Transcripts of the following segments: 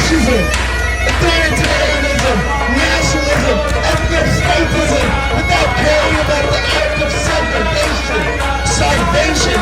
fascism, authoritarianism, nationalism, ethnic statism, without caring about the act of segregation, starvation.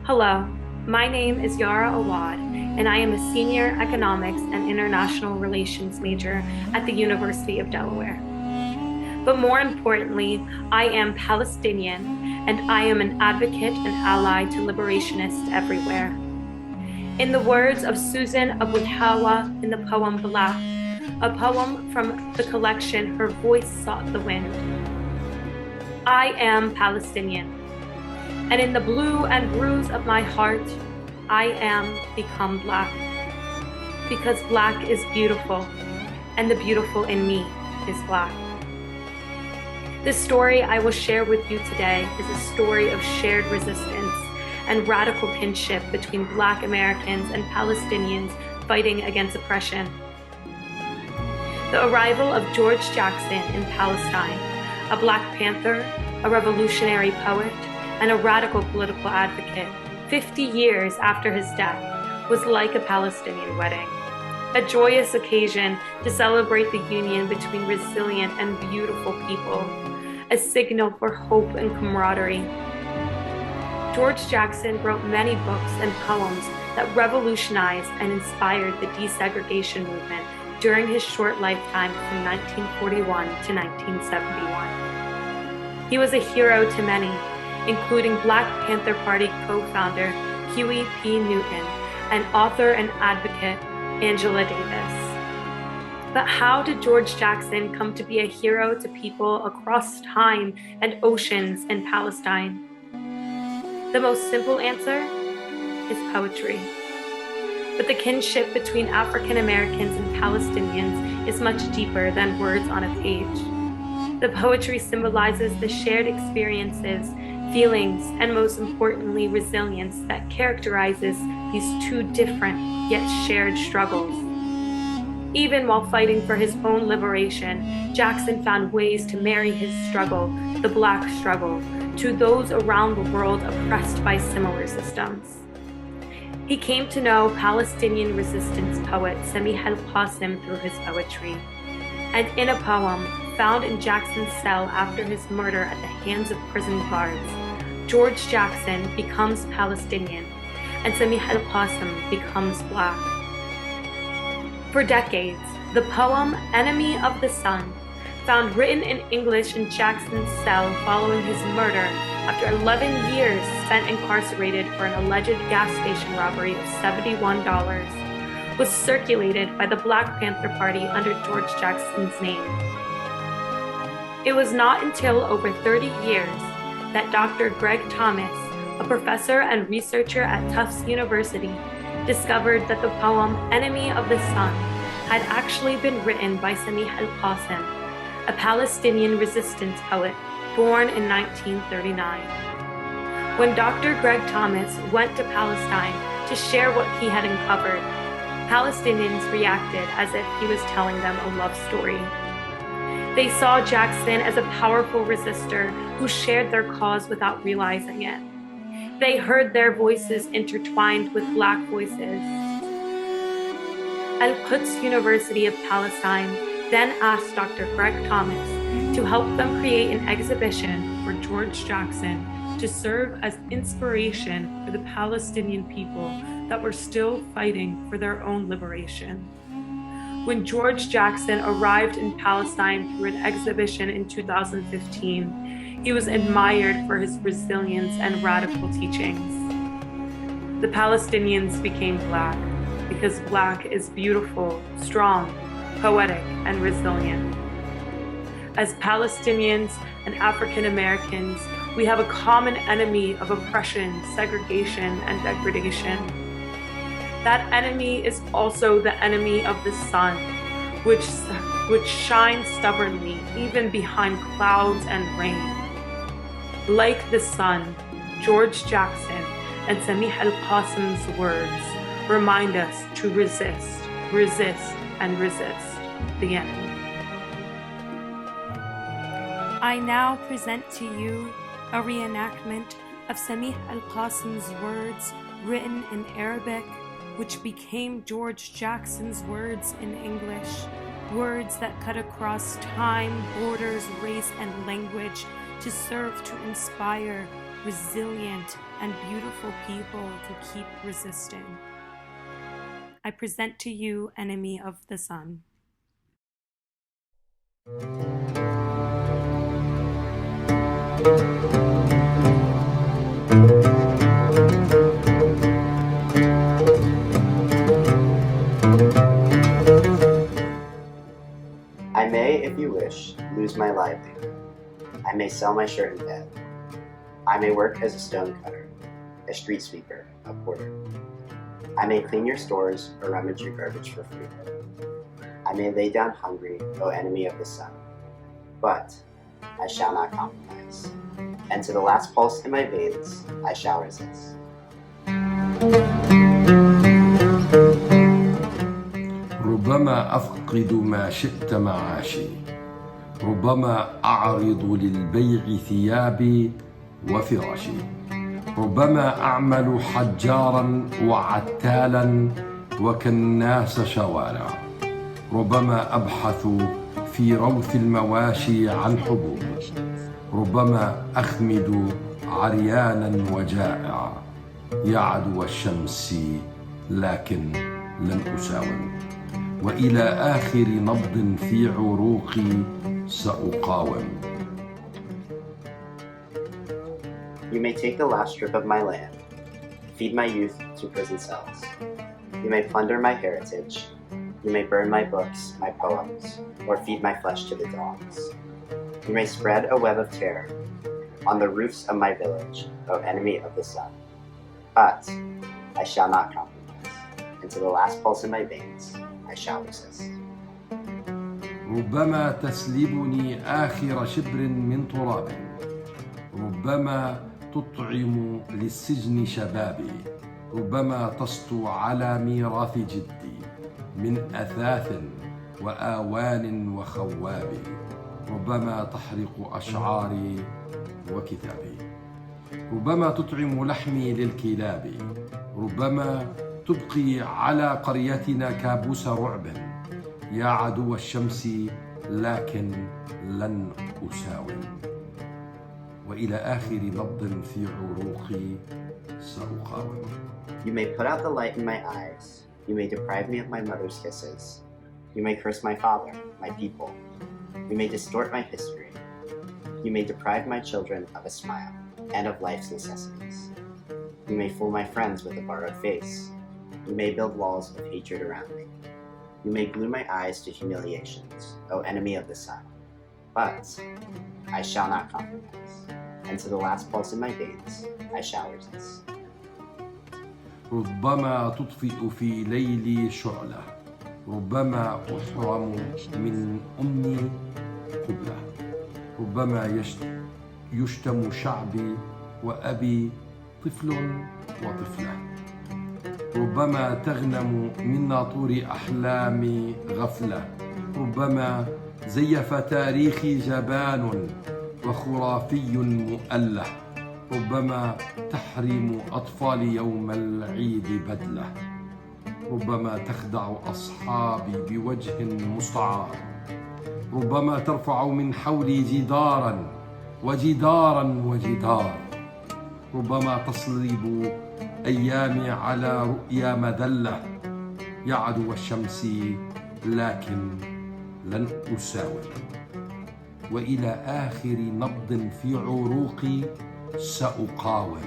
Hello, my name is Yara Awad, and I am a senior economics and international relations major at the University of Delaware. But more importantly, I am Palestinian, and I am an advocate and ally to liberationists everywhere. In the words of Susan Abu-Hawa in the poem Black, a poem from the collection Her Voice Sought the Wind, I am Palestinian. And in the blue and bruise of my heart, I am become Black. Because Black is beautiful, and the beautiful in me is Black. The story I will share with you today is a story of shared resistance and radical kinship between Black Americans and Palestinians fighting against oppression. The arrival of George Jackson in Palestine, a Black Panther, a revolutionary poet, and a radical political advocate, 50 years after his death, was like a Palestinian wedding, a joyous occasion to celebrate the union between resilient and beautiful people, a signal for hope and camaraderie. George Jackson wrote many books and poems that revolutionized and inspired the desegregation movement during his short lifetime from 1941 to 1971. He was a hero to many, including Black Panther Party co-founder Huey P. Newton and author and advocate Angela Davis. But how did George Jackson come to be a hero to people across time and oceans in Palestine? The most simple answer is poetry. But the kinship between African Americans and Palestinians is much deeper than words on a page. The poetry symbolizes the shared experiences, feelings, and most importantly, resilience that characterizes these two different yet shared struggles. Even while fighting for his own liberation, Jackson found ways to marry his struggle, the Black struggle, to those around the world oppressed by similar systems. He came to know Palestinian resistance poet Samih al-Qasim through his poetry, and in a poem found in Jackson's cell after his murder at the hands of prison guards, George Jackson becomes Palestinian, and Samih al-Qasim becomes Black. For decades, the poem Enemy of the Sun, found written in English in Jackson's cell following his murder after 11 years spent incarcerated for an alleged gas station robbery of $71, was circulated by the Black Panther Party under George Jackson's name. It was not until over 30 years that Dr. Greg Thomas, a professor and researcher at Tufts University, discovered that the poem Enemy of the Sun had actually been written by Samih al-Qasim, a Palestinian resistance poet born in 1939. When Dr. Greg Thomas went to Palestine to share what he had uncovered, Palestinians reacted as if he was telling them a love story. They saw Jackson as a powerful resistor who shared their cause without realizing it. They heard their voices intertwined with Black voices. Al-Quds University of Palestine then asked Dr. Greg Thomas to help them create an exhibition for George Jackson to serve as inspiration for the Palestinian people that were still fighting for their own liberation. When George Jackson arrived in Palestine through an exhibition in 2015, he was admired for his resilience and radical teachings. The Palestinians became Black because Black is beautiful, strong, poetic, and resilient. As Palestinians and African Americans, we have a common enemy of oppression, segregation, and degradation. That enemy is also the enemy of the sun, which which shines stubbornly even behind clouds and rain. Like the sun, George Jackson and Samih al-Qasim's words remind us to resist, resist, and resist the enemy. I now present to you a reenactment of Samih al-Qasim's words written in Arabic, which became George Jackson's words in English, words that cut across time, borders, race, and language to serve to inspire resilient and beautiful people to keep resisting. I present to you, Enemy of the Sun. I may, if you wish, lose my livelihood. I may sell my shirt and bed. I may work as a stone cutter, a street sweeper, a porter. I may clean your stores or rummage your garbage for free. I may lay down hungry, O enemy of the sun. But I shall not compromise. And to the last pulse in my veins, I shall resist. ربما أفقد ما شئت معاشي، ربما أعرض للبيع ثيابي وفراشي، ربما أعمل حجارا وعتالا وكناس شوارع، ربما أبحث في روث المواشي عن حبوب، ربما أخمد عريانا وجائعا يا عدو الشمس، لكن لن أساوم، وإلى آخر نبض في عروقي سأقاوم. You may take the last strip of my land, feed my youth to prison cells. You may plunder my heritage. You may burn my books, my poems, or feed my flesh to the dogs. You may spread a web of terror on the roofs of my village, O enemy of the sun. But I shall not compromise, and to the last pulse in my veins, I shall resist. ربما تسلبني آخر شبر من تراب، ربما تطعم للسجن شبابي، ربما تسطو على ميراث جدي من أثاث وآوان وخواب، ربما تحرق أشعاري وكتابي، ربما تطعم لحمي للكلاب، ربما تبقي على قريتنا كابوس رعب يا عدو الشمس، لكن لن أساوم، وإلى آخر نبض في عروقي سأقاوم. You may put out the light in my eyes. You may deprive me of my mother's kisses. You may curse my father, my people. You may distort my history. You may deprive my children of a smile and of life's necessities. You may fool my friends with a borrowed face. You may build walls of hatred around me. You may glue my eyes to humiliations, O enemy of the sun. But I shall not compromise, and to the last pulse in my veins, I shall resist. ربما تطفئ في ليلي شعلة، ربما أحرم من أمي قبلة، ربما يشتم شعبي وأبي طفل وطفلة، ربما تغنم من ناطور أحلامي غفلة، ربما زيف تاريخي جبان وخرافي مؤله، ربما تحرم أطفالي يوم العيد بدلة، ربما تخدع أصحابي بوجه مستعار، ربما ترفع من حولي جدارا وجدارا وجدار، ربما تصلب أيامي على رؤيا مذلة يا عدو الشمس، لكن لن أساوم، وإلى آخر نبض في عروقي سأقاوم.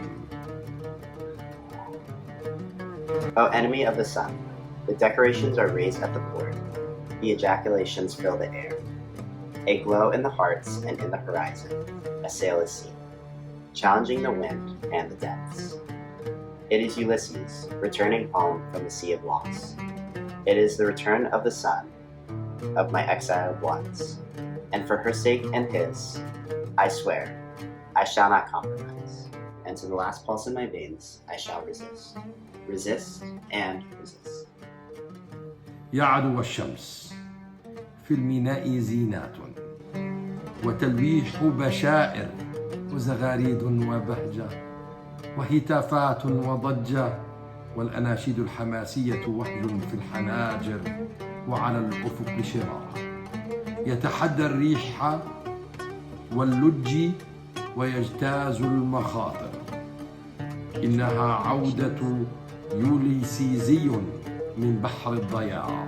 O enemy of the sun, the decorations are raised at the port. The ejaculations fill the air. A glow in the hearts and in the horizon, a sail is seen, challenging the wind and the depths. It is Ulysses, returning home from the sea of loss. It is the return of the sun. of my exiled ones. And for her sake and his, I swear, I shall not compromise. And to the last pulse in my veins, I shall resist. Resist and resist. يا عدو الشمس، في الميناء زينات وتلويح بشائر وزغاريد وبهجة وهتافات وضجة، والأناشيد الحماسية وحي في الحناجر وعلى الأفق شرارة، يتحدى الريح واللج ويجتاز المخاطر. إنها عودة يوليسيزي من بحر الضياع،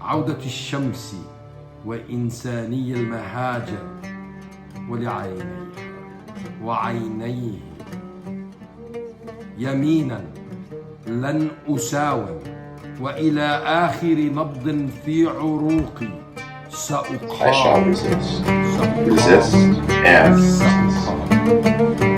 عودة الشمس وإنساني المهاجر، ولعينيه وعينيه يمينا لن أساوم، وإلى آخر نبض في عروقي I shall resist. Resist and resist.